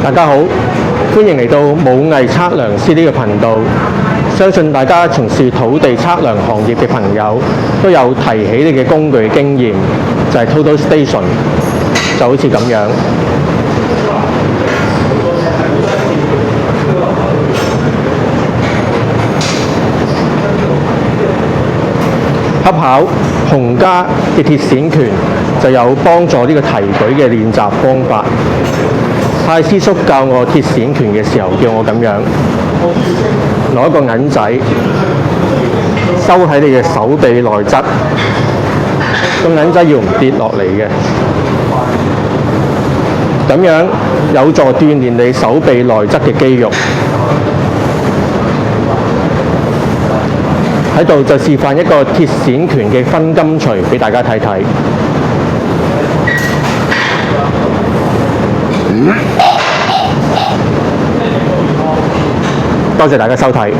大家好，歡迎嚟到武藝測量師呢個頻道。相信大家從事土地測量行業嘅朋友都有提起你嘅工具經驗，就係 Total Station， 就好似咁樣。恰巧洪家嘅鐵線拳就有幫助呢個提舉嘅練習方法。太師叔教我鐵線拳嘅時候，叫我咁樣攞一個銀仔收喺你嘅手臂內側，個銀仔要唔跌落嚟嘅，咁樣有助鍛鍊你手臂內側嘅肌肉。喺度就示範一個鐵線拳嘅分金錘俾大家睇睇。多謝大家收睇。